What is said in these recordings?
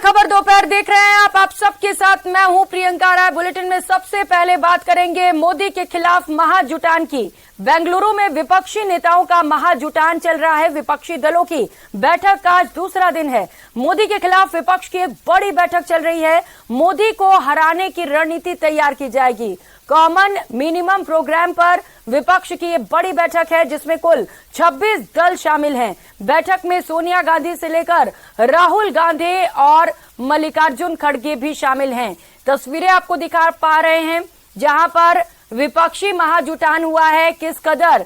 खबर दोपहर देख रहे हैं आप सबके साथ मैं हूं प्रियंका राय। बुलेटिन में सबसे पहले बात करेंगे मोदी के खिलाफ महाजुटान की। बेंगलुरु में विपक्षी नेताओं का महाजुटान चल रहा है। विपक्षी दलों की बैठक का आज दूसरा दिन है। मोदी के खिलाफ विपक्ष की एक बड़ी बैठक चल रही है। मोदी को हराने की रणनीति तैयार की जाएगी। कॉमन मिनिमम प्रोग्राम पर विपक्ष की ये बड़ी बैठक है जिसमें कुल 26 दल शामिल हैं। बैठक में सोनिया गांधी से लेकर राहुल गांधी और मल्लिकार्जुन खड़गे भी शामिल हैं। तस्वीरें आपको दिखा पा रहे हैं जहां पर विपक्षी महाजुटान हुआ है। किस कदर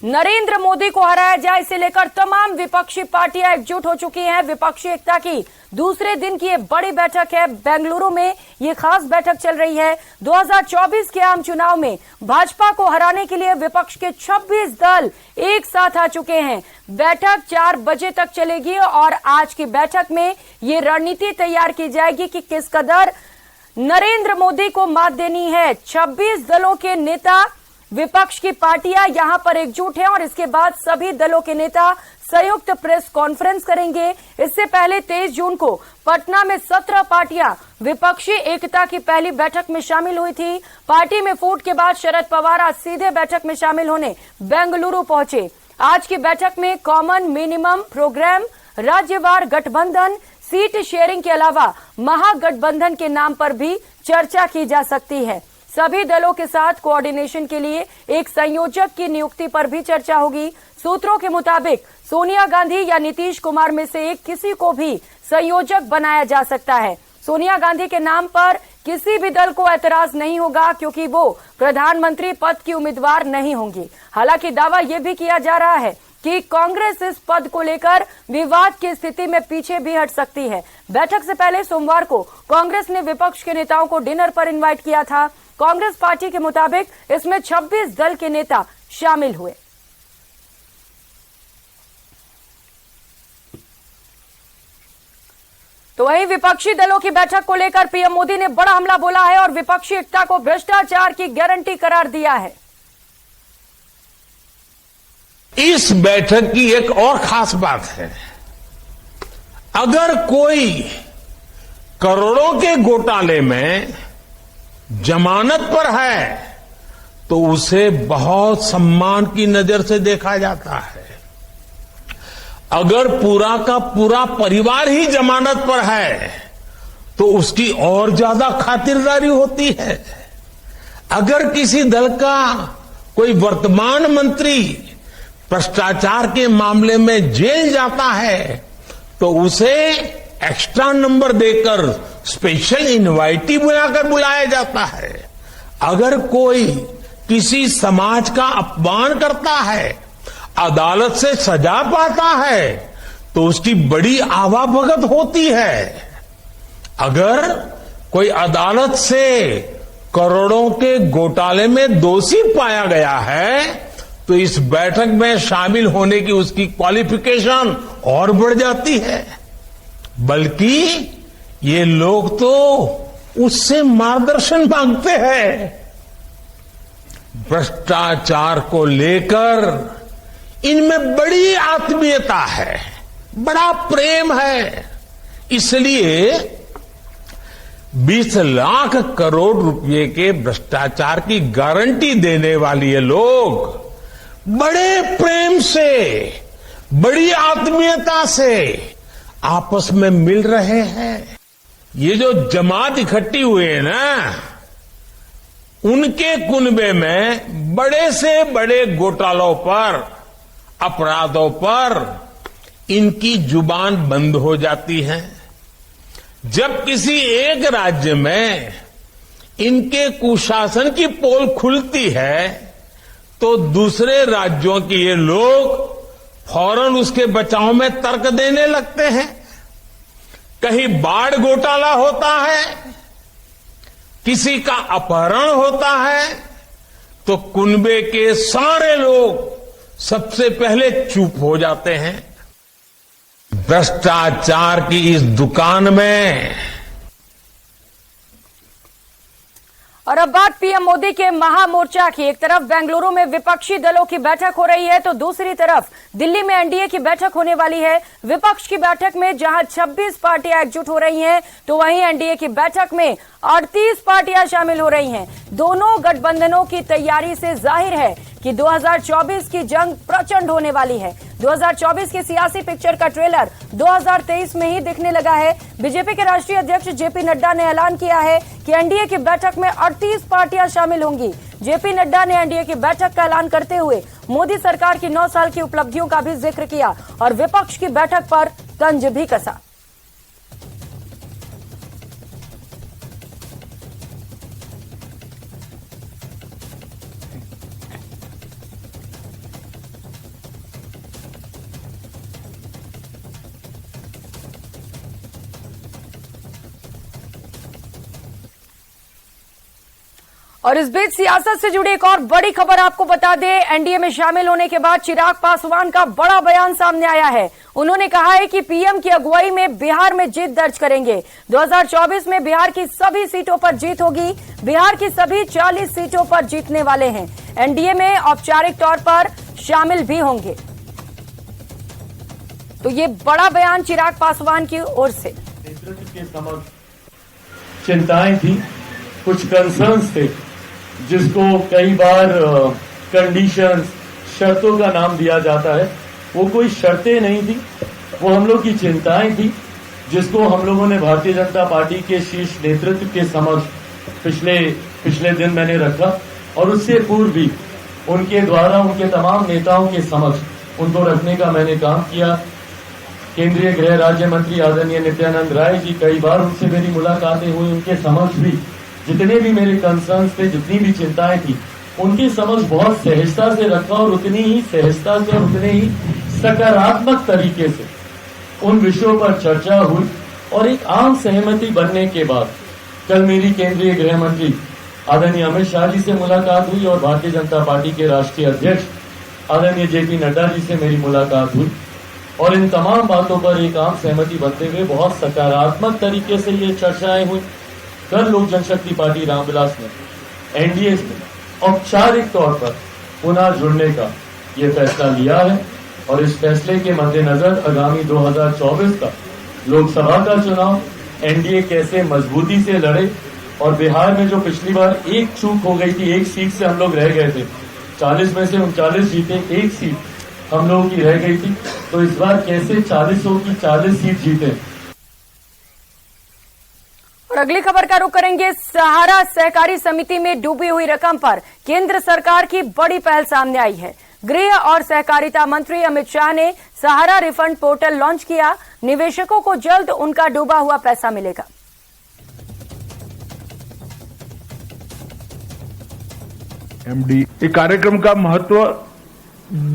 नरेंद्र मोदी को हराया जाए इसे लेकर तमाम विपक्षी पार्टियां एकजुट हो चुकी हैं। विपक्षी एकता की दूसरे दिन की ये बड़ी बैठक है। बेंगलुरु में ये खास बैठक चल रही है। 2024 के आम चुनाव में भाजपा को हराने के लिए विपक्ष के 26 दल एक साथ आ चुके हैं। बैठक 4 बजे तक चलेगी और आज की बैठक में ये रणनीति तैयार की जाएगी कि किस कदर नरेंद्र मोदी को मात देनी है। 26 दलों के नेता विपक्ष की पार्टियां यहां पर एकजुट हैं और इसके बाद सभी दलों के नेता संयुक्त प्रेस कॉन्फ्रेंस करेंगे। इससे पहले 23 जून को पटना में 17 पार्टियां विपक्षी एकता की पहली बैठक में शामिल हुई थी। पार्टी में फूट के बाद शरद पवार आज सीधे बैठक में शामिल होने बेंगलुरु पहुंचे। आज की बैठक में कॉमन मिनिमम प्रोग्राम, राज्यवार गठबंधन, सीट शेयरिंग के अलावा महागठबंधन के नाम पर भी चर्चा की जा सकती है। सभी दलों के साथ कोऑर्डिनेशन के लिए एक संयोजक की नियुक्ति पर भी चर्चा होगी। सूत्रों के मुताबिक सोनिया गांधी या नीतीश कुमार में से एक किसी को भी संयोजक बनाया जा सकता है। सोनिया गांधी के नाम पर किसी भी दल को ऐतराज नहीं होगा क्योंकि वो प्रधानमंत्री पद की उम्मीदवार नहीं होंगी। हालांकि दावा यह भी किया जा रहा है कि कांग्रेस इस पद को लेकर विवाद की स्थिति में पीछे भी हट सकती है। बैठक से पहले सोमवार को कांग्रेस ने विपक्ष के नेताओं को डिनर पर इनवाइट किया था। कांग्रेस पार्टी के मुताबिक इसमें 26 दल के नेता शामिल हुए। तो वहीं विपक्षी दलों की बैठक को लेकर पीएम मोदी ने बड़ा हमला बोला है और विपक्षी एकता को भ्रष्टाचार की गारंटी करार दिया है। इस बैठक की एक और खास बात है, अगर कोई करोड़ों के घोटाले में जमानत पर है तो उसे बहुत सम्मान की नजर से देखा जाता है। अगर पूरा का पूरा परिवार ही जमानत पर है तो उसकी और ज्यादा खातिरदारी होती है। अगर किसी दल का कोई वर्तमान मंत्री भ्रष्टाचार के मामले में जेल जाता है तो उसे एक्स्ट्रा नंबर देकर स्पेशल इनवाइटी बुलाकर बुलाया जाता है। अगर कोई किसी समाज का अपमान करता है, अदालत से सजा पाता है तो उसकी बड़ी आवाभगत होती है। अगर कोई अदालत से करोड़ों के घोटाले में दोषी पाया गया है तो इस बैठक में शामिल होने की उसकी क्वालिफिकेशन और बढ़ जाती है। बल्कि ये लोग तो उससे मार्गदर्शन मांगते हैं। भ्रष्टाचार को लेकर इनमें बड़ी आत्मीयता है, बड़ा प्रेम है। इसलिए 20 लाख करोड़ रुपए के भ्रष्टाचार की गारंटी देने वाले ये लोग बड़े प्रेम से, बड़ी आत्मीयता से आपस में मिल रहे हैं। ये जो जमात इकट्ठी हुए हैं ना, उनके कुनबे में बड़े से बड़े घोटालों पर, अपराधों पर इनकी जुबान बंद हो जाती है। जब किसी एक राज्य में इनके कुशासन की पोल खुलती है तो दूसरे राज्यों के ये लोग फौरन उसके बचाव में तर्क देने लगते हैं। कहीं बाढ़ घोटाला होता है, किसी का अपहरण होता है तो कुनबे के सारे लोग सबसे पहले चुप हो जाते हैं। भ्रष्टाचार की इस दुकान में और अब बात पीएम मोदी के महामोर्चा की। एक तरफ बेंगलुरु में विपक्षी दलों की बैठक हो रही है तो दूसरी तरफ दिल्ली में एनडीए की बैठक होने वाली है। विपक्ष की बैठक में जहां 26 पार्टियां एकजुट हो रही हैं तो वहीं एनडीए की बैठक में 38 पार्टियां शामिल हो रही हैं। दोनों गठबंधनों की तैयारी से जाहिर है कि 2024 की जंग प्रचंड होने वाली है। 2024 की सियासी पिक्चर का ट्रेलर 2023 में ही दिखने लगा है। बीजेपी के राष्ट्रीय अध्यक्ष जेपी नड्डा ने ऐलान किया है कि एनडीए की बैठक में 38 पार्टियां शामिल होंगी। जेपी नड्डा ने एनडीए की बैठक का ऐलान करते हुए मोदी सरकार की 9 साल की उपलब्धियों का भी जिक्र किया और विपक्ष की बैठक पर तंज भी कसा। और इस बीच सियासत से जुड़ी एक और बड़ी खबर आपको बता दें। एनडीए में शामिल होने के बाद चिराग पासवान का बड़ा बयान सामने आया है। उन्होंने कहा है कि पीएम की अगुवाई में बिहार में जीत दर्ज करेंगे। 2024 में बिहार की सभी सीटों पर जीत होगी। बिहार की सभी 40 सीटों पर जीतने वाले हैं। एनडीए में औपचारिक तौर पर शामिल भी होंगे। तो ये बड़ा बयान चिराग पासवान की ओर से। नेतृत्व के समक्ष चिंताएं थी, कुछ कंसर्न्स थे, जिसको कई बार कंडीशंस, शर्तों का नाम दिया जाता है। वो कोई शर्तें नहीं थी, वो हम लोग की चिंताएं थी, जिसको हम लोगों ने भारतीय जनता पार्टी के शीर्ष नेतृत्व के समक्ष पिछले दिन मैंने रखा और उससे पूर्व भी उनके द्वारा उनके तमाम नेताओं के समक्ष उनको रखने का मैंने काम किया। केंद्रीय गृह राज्य मंत्री आदरणीय नित्यानंद राय जी, कई बार उनसे मेरी मुलाकातें हुई। उनके समक्ष भी जितने भी मेरे कंसर्न्स थे, जितनी भी चिंताएं थी, उनके समक्ष बहुत सहजता से रखा और उतनी ही सहजता से और उतने ही सकारात्मक तरीके से उन विषयों पर चर्चा हुई और एक आम सहमति बनने के बाद कल मेरी केंद्रीय गृह मंत्री आदरणीय अमित शाह जी से मुलाकात हुई और भारतीय जनता पार्टी के राष्ट्रीय अध्यक्ष आदरणीय जेपी नड्डा जी से मेरी मुलाकात हुई और इन तमाम बातों पर एक आम सहमति बनते हुए बहुत सकारात्मक तरीके से ये चर्चाएं हुई। कल लोक जनशक्ति पार्टी रामविलास ने एनडीए में औपचारिक तौर पर पुनः जुड़ने का ये फैसला लिया है और इस फैसले के मद्देनजर आगामी 2024 का लोकसभा का चुनाव एनडीए कैसे मजबूती से लड़े और बिहार में जो पिछली बार एक चूक हो गई थी, एक सीट से हम लोग रह गए थे, 40 में से 39 जीते, एक सीट हम लोगों की रह गई थी, तो इस बार कैसे 40 की 40 सीट जीते। और अगली खबर का रुख करेंगे। सहारा सहकारी समिति में डूबी हुई रकम पर केंद्र सरकार की बड़ी पहल सामने आई है। गृह और सहकारिता मंत्री अमित शाह ने सहारा रिफंड पोर्टल लॉन्च किया। निवेशकों को जल्द उनका डूबा हुआ पैसा मिलेगा। एमडी ये कार्यक्रम का महत्व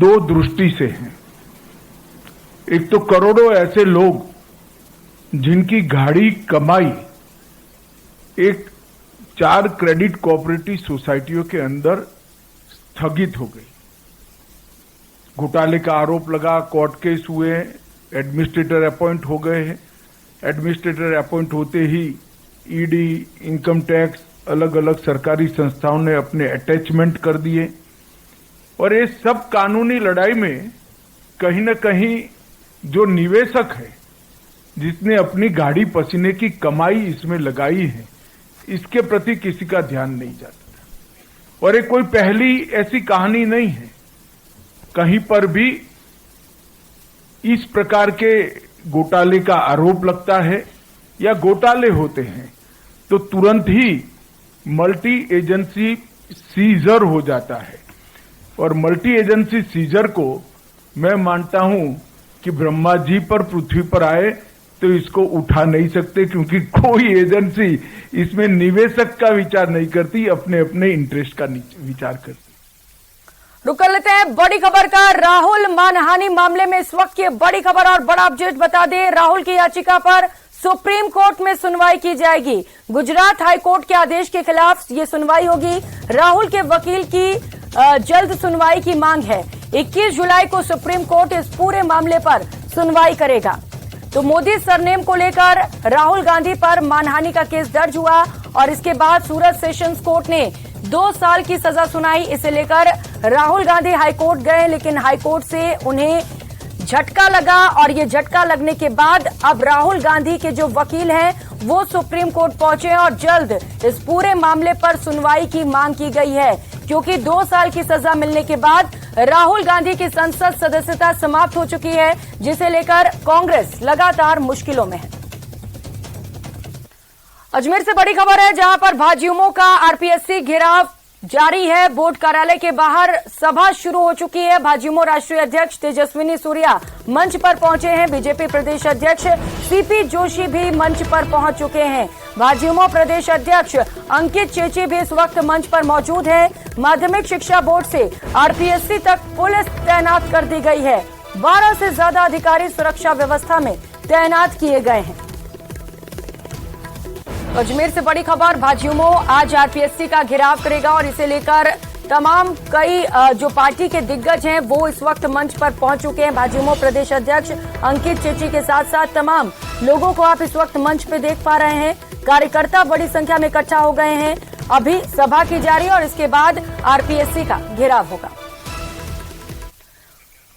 2 दृष्टि से है। एक तो करोड़ों ऐसे लोग जिनकी गाढ़ी कमाई एक 4 क्रेडिट कोऑपरेटिव सोसाइटियों के अंदर स्थगित हो गई। घोटाले का आरोप लगा, कोर्ट केस हुए, एडमिनिस्ट्रेटर अपॉइंट हो गए हैं। एडमिनिस्ट्रेटर अपॉइंट होते ही ईडी, इनकम टैक्स, अलग अलग सरकारी संस्थाओं ने अपने अटैचमेंट कर दिए और ये सब कानूनी लड़ाई में कहीं न कहीं जो निवेशक है, जिसने अपनी गाड़ी पसीने की कमाई इसमें लगाई है, इसके प्रति किसी का ध्यान नहीं जाता। और ये कोई पहली ऐसी कहानी नहीं है। कहीं पर भी इस प्रकार के घोटाले का आरोप लगता है या घोटाले होते हैं तो तुरंत ही मल्टी एजेंसी सीजर हो जाता है और मल्टी एजेंसी सीजर को मैं मानता हूं कि ब्रह्मा जी पर पृथ्वी पर आए तो इसको उठा नहीं सकते, क्योंकि कोई एजेंसी इसमें निवेशक का विचार नहीं करती, अपने अपने इंटरेस्ट का विचार करती। रुक कर लेते हैं बड़ी खबर का। राहुल मानहानि मामले में इस वक्त की बड़ी खबर और बड़ा अपडेट बता दें। राहुल की याचिका पर सुप्रीम कोर्ट में सुनवाई की जाएगी। गुजरात हाई कोर्ट के आदेश के खिलाफ ये सुनवाई होगी। राहुल के वकील की जल्द सुनवाई की मांग है। 21 जुलाई को सुप्रीम कोर्ट इस पूरे मामले पर सुनवाई करेगा। तो मोदी सरनेम को लेकर राहुल गांधी पर मानहानि का केस दर्ज हुआ और इसके बाद सूरत सेशंस कोर्ट ने 2 साल की सजा सुनाई। इसे लेकर राहुल गांधी हाईकोर्ट गए, लेकिन हाईकोर्ट से उन्हें झटका लगा और ये झटका लगने के बाद अब राहुल गांधी के जो वकील हैं वो सुप्रीम कोर्ट पहुंचे और जल्द इस पूरे मामले पर सुनवाई की मांग की गई है, क्योंकि 2 साल की सजा मिलने के बाद राहुल गांधी की संसद सदस्यता समाप्त हो चुकी है, जिसे लेकर कांग्रेस लगातार मुश्किलों में है। अजमेर से बड़ी खबर है, जहां पर भाजयुमों का आरपीएससी घेराव जारी है। बोर्ड कार्यालय के बाहर सभा शुरू हो चुकी है। भाजयुमो राष्ट्रीय अध्यक्ष तेजस्विनी सूर्या मंच पर पहुंचे हैं। बीजेपी प्रदेश अध्यक्ष सीपी जोशी भी मंच पर पहुंच चुके हैं। भाजयुमो प्रदेश अध्यक्ष अंकित चेची भी इस वक्त मंच पर मौजूद है। माध्यमिक शिक्षा बोर्ड से आरपीएससी तक पुलिस तैनात कर दी गई है। 12 से ज्यादा अधिकारी सुरक्षा व्यवस्था में तैनात किए गए हैं। अजमेर से बड़ी खबर, भाजयुमो आज आरपीएससी का घेराव करेगा और इसे लेकर तमाम कई जो पार्टी के दिग्गज हैं वो इस वक्त मंच पर पहुंच चुके हैं। भाजयुमो प्रदेश अध्यक्ष अंकित चेची के साथ साथ तमाम लोगों को आप इस वक्त मंच पे देख पा रहे हैं। कार्यकर्ता बड़ी संख्या में इकट्ठा हो गए हैं। अभी सभा की जा रही है और इसके बाद आरपीएससी का घेराव होगा।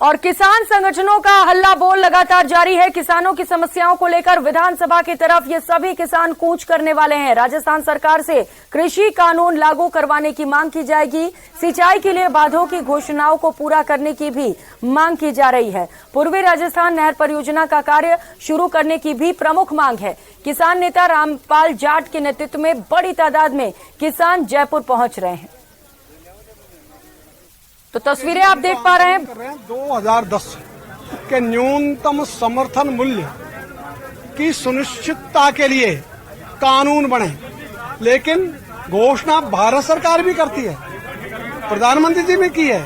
और किसान संगठनों का हल्ला बोल लगातार जारी है। किसानों की समस्याओं को लेकर विधानसभा की तरफ ये सभी किसान कूच करने वाले हैं। राजस्थान सरकार से कृषि कानून लागू करवाने की मांग की जाएगी। सिंचाई के लिए बांधों की घोषणाओं को पूरा करने की भी मांग की जा रही है। पूर्वी राजस्थान नहर परियोजना का कार्य शुरू करने की भी प्रमुख मांग है। किसान नेता रामपाल जाट के नेतृत्व में बड़ी तादाद में किसान जयपुर पहुंच रहे हैं। तो तस्वीरें आप देख पा रहे हैं। 2010 के न्यूनतम समर्थन मूल्य की सुनिश्चितता के लिए कानून बने, लेकिन घोषणा भारत सरकार भी करती है, प्रधानमंत्री जी ने की है,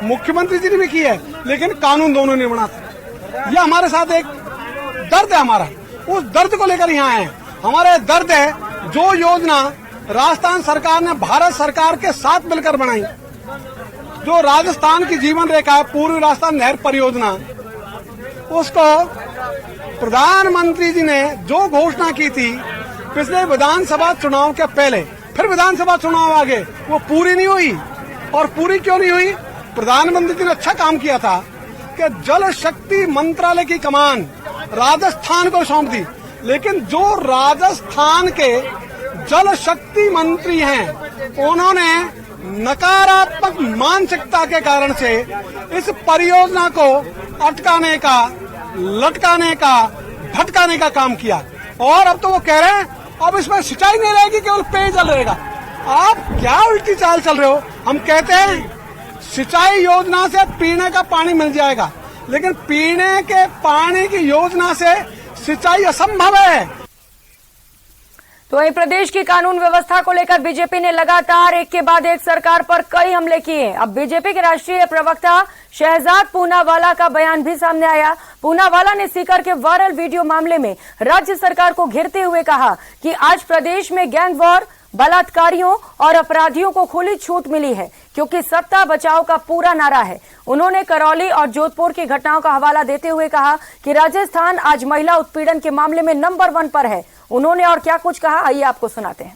मुख्यमंत्री जी ने भी की है, लेकिन कानून दोनों नहीं बनाते। यह हमारे साथ एक दर्द है। हमारा उस दर्द को लेकर यहाँ आए। हमारा दर्द है जो योजना राजस्थान सरकार ने भारत सरकार के साथ मिलकर बनाई, जो राजस्थान की जीवन रेखा है पूर्वी राजस्थान नहर परियोजना, उसको प्रधानमंत्री जी ने जो घोषणा की थी पिछले विधानसभा चुनाव के पहले, फिर विधानसभा चुनाव आगे, वो पूरी नहीं हुई। और पूरी क्यों नहीं हुई? प्रधानमंत्री जी ने अच्छा काम किया था कि जल शक्ति मंत्रालय की कमान राजस्थान को सौंप दी, लेकिन जो राजस्थान के जल शक्ति मंत्री हैं उन्होंने नकारात्मक मानसिकता के कारण से इस परियोजना को अटकाने का, लटकाने का, भटकाने का काम किया। और अब तो वो कह रहे हैं अब इसमें सिंचाई नहीं रहेगी, केवल पेयजल रहेगा। आप क्या उल्टी चाल चल रहे हो? हम कहते हैं सिंचाई योजना से पीने का पानी मिल जाएगा, लेकिन पीने के पानी की योजना से सिंचाई असंभव है। तो वहीं प्रदेश की कानून व्यवस्था को लेकर बीजेपी ने लगातार एक के बाद एक सरकार पर कई हमले किए। अब बीजेपी के राष्ट्रीय प्रवक्ता शहजाद पूनावाला का बयान भी सामने आया। पूनावाला ने सीकर के वायरल वीडियो मामले में राज्य सरकार को घेरते हुए कहा कि आज प्रदेश में गैंग वॉर, बलात्कारियों और अपराधियों को खुली छूट मिली है, क्योंकि सत्ता बचाओ का पूरा नारा है। उन्होंने करौली और जोधपुर की घटनाओं का हवाला देते हुए कहा कि राजस्थान आज महिला उत्पीड़न के मामले में नंबर 1 पर है। उन्होंने और क्या कुछ कहा, आइए आपको सुनाते हैं।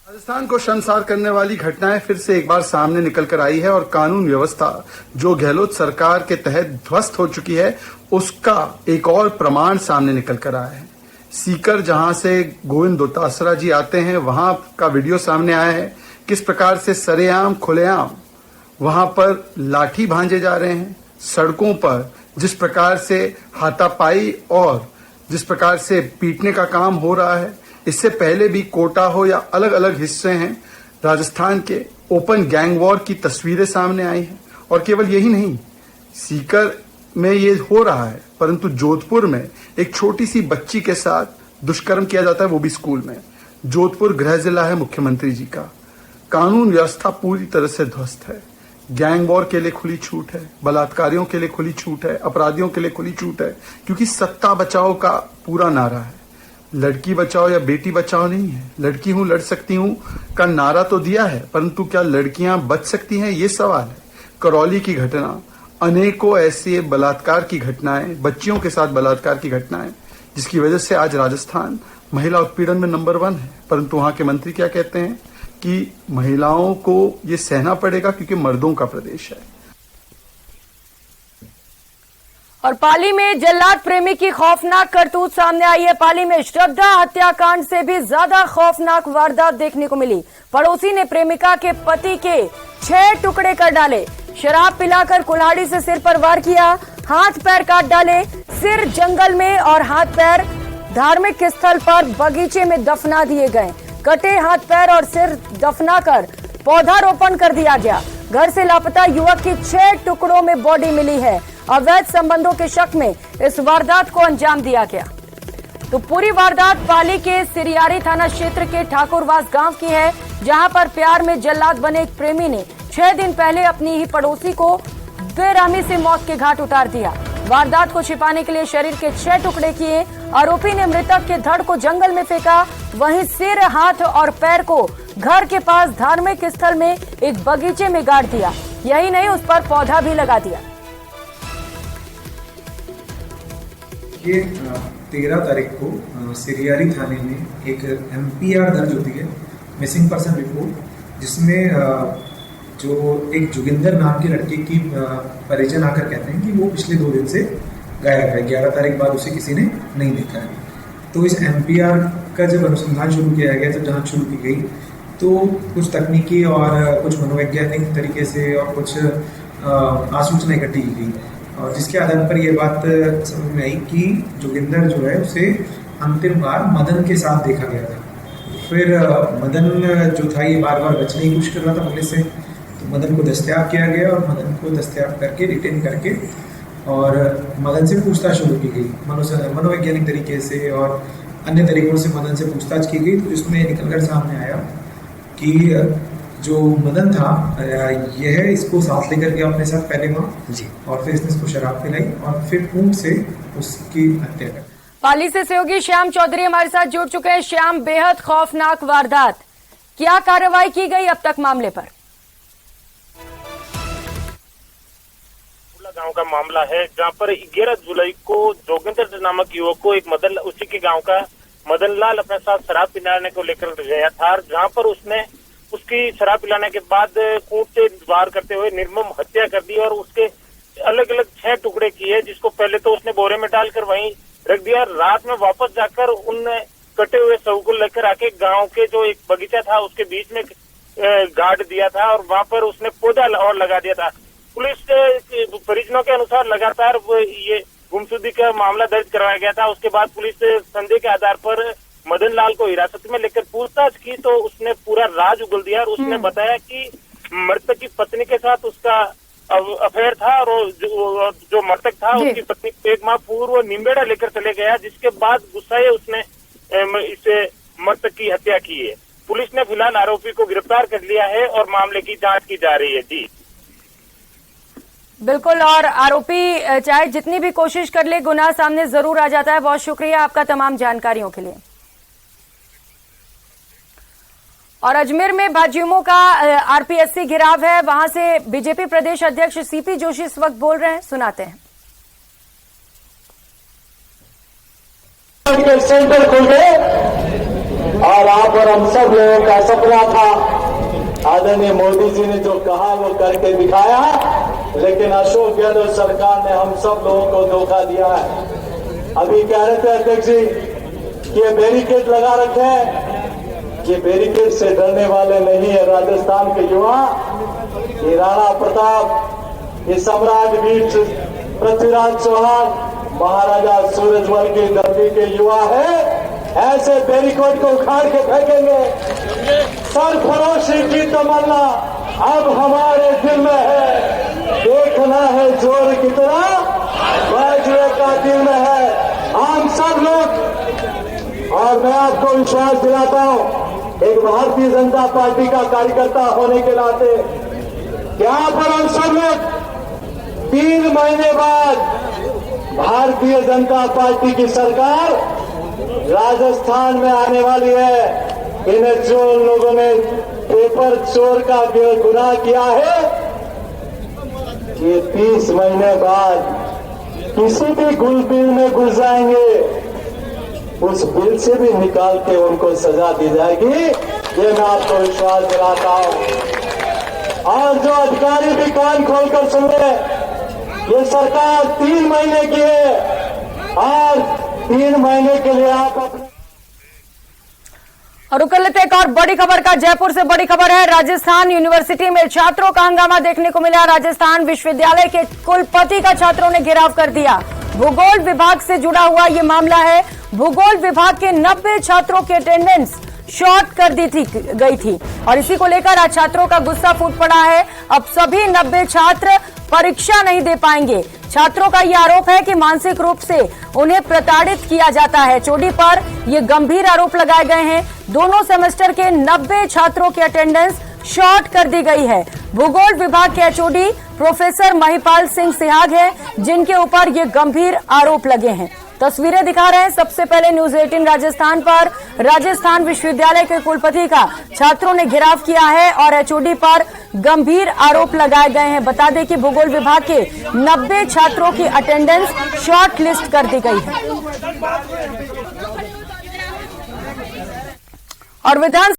राजस्थान को शर्मसार करने वाली घटनाएं फिर से एक बार सामने निकल कर आई है और कानून व्यवस्था जो गहलोत सरकार के तहत ध्वस्त हो चुकी है उसका एक और प्रमाण सामने निकल कर आया है। सीकर जहां से गोविंद दोतासरा जी आते हैं वहां का वीडियो सामने आया है, किस प्रकार से सरेआम खुलेआम वहां पर लाठी भांजे जा रहे हैं। सड़कों पर जिस प्रकार से हाथापाई और जिस प्रकार से पीटने का काम हो रहा है, इससे पहले भी कोटा हो या अलग अलग हिस्से हैं राजस्थान के ओपन गैंग वॉर की तस्वीरें सामने आई हैं। और केवल यही नहीं, सीकर में ये हो रहा है, परंतु जोधपुर में एक छोटी सी बच्ची के साथ दुष्कर्म किया जाता है, वो भी स्कूल में। जोधपुर गृह जिला है मुख्यमंत्री जी का। कानून व्यवस्था पूरी तरह से ध्वस्त है। गैंग वॉर के लिए खुली छूट है, बलात्कारियों के लिए खुली छूट है, अपराधियों के लिए खुली छूट है, क्योंकि सत्ता बचाओ का पूरा नारा है। लड़की बचाओ या बेटी बचाओ नहीं है। लड़की हूं लड़ सकती हूं का नारा तो दिया है, परंतु क्या लड़कियां बच सकती हैं, ये सवाल है। करौली की घटना, अनेकों ऐसे बलात्कार की घटनाएं, बच्चियों के साथ बलात्कार की घटनाएं, जिसकी वजह से आज राजस्थान महिला उत्पीड़न में नंबर 1 है, परंतु वहां के मंत्री क्या कहते हैं कि महिलाओं को ये सहना पड़ेगा क्योंकि मर्दों का प्रदेश है। और पाली में जल्लाद प्रेमी की खौफनाक करतूत सामने आई है। पाली में श्रद्धा हत्याकांड से भी ज्यादा खौफनाक वारदात देखने को मिली। पड़ोसी ने प्रेमिका के पति के 6 टुकड़े कर डाले, शराब पिलाकर कुल्हाड़ी से सिर पर वार किया, हाथ पैर काट डाले, सिर जंगल में और हाथ पैर धार्मिक स्थल पर बगीचे में दफना दिए गए। कटे हाथ पैर और सिर दफनाकर पौधारोपण कर दिया गया। घर से लापता युवक की 6 टुकड़ों में बॉडी मिली है। अवैध संबंधों के शक में इस वारदात को अंजाम दिया गया। तो पूरी वारदात पाली के सिरियारी थाना क्षेत्र के ठाकुरवास गांव की है, जहां पर प्यार में जल्लाद बने एक प्रेमी ने 6 दिन पहले अपनी ही पड़ोसी को बेरहमी से मौत के घाट उतार दिया। वारदात को छिपाने के लिए शरीर के 6 टुकड़े किए। आरोपी ने मृतक के धड़ को जंगल में फेंका, वहीं सिर, हाथ और पैर को घर के पास धार्मिक स्थल में एक बगीचे में गाड़ दिया। यही नहीं, उस पर पौधा भी लगा दिया। ये 13 तारीख को सिरियारी थाने में एक MPR दर्ज होती है, मिसिंग पर्सन रिपोर्ट, जिसमें जो एक जोगिंदर नाम की लड़की की परिजन आकर कहते हैं कि वो पिछले 2 दिन से गायब है। 11 तारीख बाद उसे किसी ने नहीं देखा है। तो इस MPR का जब अनुसंधान शुरू किया गया, जब जांच शुरू की गई, तो कुछ तकनीकी और कुछ मनोवैज्ञानिक तरीके से और कुछ आसूचना इकट्ठी की गई, और जिसके आधार पर यह बात समझ में आई कि जोगिंदर जो है उसे अंतिम बार मदन के साथ देखा गया था। फिर मदन जो था ये बार बार बचने की कोशिश कर रहा था पुलिस से, तो मदन को दस्तयाब किया गया और मदन को दस्तयाब करके रिटेन करके और मदन से पूछताछ शुरू की गई मनोवैज्ञानिक तरीके से और अन्य तरीकों से मदन से पूछताछ की गई। तो इसमें निकलकर सामने आया कि जो मदन था यह इसको साथ लेकर गया अपने साथ पहले वहाँ जी, और फिर इसने इसको शराब पिलाई और फिर ऊँट से उसकी हत्या कर। पाली से सहयोगी श्याम चौधरी हमारे साथ जुड़ चुके हैं। श्याम, बेहद खौफनाक वारदात, क्या कार्रवाई की गई अब तक मामले पर? गांव का मामला है, जहां पर 11 जुलाई को जोगिंदर नामक युवक को एक उसी के गांव का मदन लाल अपने साथ शराब पिलाने को लेकर गया था, जहां पर उसने उसकी शराब पिलाने के बाद कूट से वार करते हुए निर्मम हत्या कर दी और उसके अलग अलग 6 टुकड़े किए, जिसको पहले तो उसने बोरे में डालकर वहीं रख दिया। रात में वापस जाकर उन कटे हुए शव को लेकर आके गांव के जो एक बगीचा था उसके बीच में गाड़ दिया था और वहां पर उसने पौधा और लगा दिया था। पुलिस परिजनों के अनुसार लगातार ये गुमशुदगी का मामला दर्ज करवाया गया था। उसके बाद पुलिस संदेह के आधार पर मदन लाल को हिरासत में लेकर पूछताछ की तो उसने पूरा राज उगल दिया और उसने बताया कि मृतक की पत्नी के साथ उसका अफेयर था और जो मृतक था उसकी पत्नी 1 माह पूर्व निम्बेड़ा लेकर चले गया, जिसके बाद गुस्साए उसने इसे मृतक की हत्या की है। पुलिस ने फिलहाल आरोपी को गिरफ्तार कर लिया है और मामले की जांच की जा रही है। जी बिल्कुल, और आरोपी चाहे जितनी भी कोशिश कर ले गुनाह सामने जरूर आ जाता है। बहुत शुक्रिया आपका तमाम जानकारियों के लिए। और अजमेर में भाजयुमो का RPSC गिराव है, वहां से बीजेपी प्रदेश अध्यक्ष CP जोशी इस वक्त बोल रहे हैं, सुनाते हैं। सेंटर खुल गए और आप और हम सब लोगों का सपना था, आदरणीय मोदी जी ने जो कहा वो करके दिखाया, लेकिन अशोक गहलोत सरकार ने हम सब लोगों को धोखा दिया है। अभी कह रहे थे अध्यक्ष जी कि ये बैरिकेड लगा रखे हैं, ये बैरिकेड से डरने वाले नहीं है राजस्थान के युवा। ये राणा प्रताप, ये सम्राट वीर पृथ्वीराज चौहान, महाराजा सूरजमल की धरती के युवा है। ऐसे बैरिकेड को उखाड़ के फेंकेंगे। सरफरोशी की तमन्ना अब हमारे दिल में है, देखना है जोर कितना बाजुए का दिल में है। हम सब लोग, और मैं आपको विश्वास दिलाता हूं एक भारतीय जनता पार्टी का कार्यकर्ता होने के नाते, यहाँ पर हम सब लोग 3 महीने बाद भारतीय जनता पार्टी की सरकार राजस्थान में आने वाली है। इन्हें जो लोगों ने पेपर चोर का गुनाह किया है, ये 30 महीने बाद किसी भी गुलबिल में घुस जाएंगे। उस बिल से भी निकाल के उनको सजा दी जाएगी, ये मैं आपको विश्वास दिलाता हूं। और जो अधिकारी भी कान खोलकर सुन रहे, ये सरकार 3 महीने की है और 3 महीने के लिए आप अपने और रुक लेते एक और बड़ी खबर का। जयपुर से बड़ी खबर है, राजस्थान यूनिवर्सिटी में छात्रों का हंगामा देखने को मिला। राजस्थान विश्वविद्यालय के कुलपति का छात्रों ने घेराव कर दिया। भूगोल विभाग से जुड़ा हुआ ये मामला है। भूगोल विभाग के 90 छात्रों की अटेंडेंस शॉर्ट कर दी गई थी और इसी को लेकर आज छात्रों का गुस्सा फूट पड़ा है। अब सभी 90 छात्र परीक्षा नहीं दे पाएंगे। छात्रों का यह आरोप है कि मानसिक रूप से उन्हें प्रताड़ित किया जाता है। एचओडी पर ये गंभीर आरोप लगाए गए हैं। दोनों सेमेस्टर के 90 छात्रों की अटेंडेंस शॉर्ट कर दी गई है। भूगोल विभाग के एचओडी प्रोफेसर महिपाल सिंह सिहाग हैं, जिनके ऊपर ये गंभीर आरोप लगे हैं। तस्वीरें दिखा रहे हैं सबसे पहले न्यूज 18 राजस्थान पर। राजस्थान विश्वविद्यालय के कुलपति का छात्रों ने घेराव किया है और एचओडी पर गंभीर आरोप लगाए गए हैं। बता दें कि भूगोल विभाग के 90 छात्रों की अटेंडेंस शॉर्ट लिस्ट कर दी गई है और विधान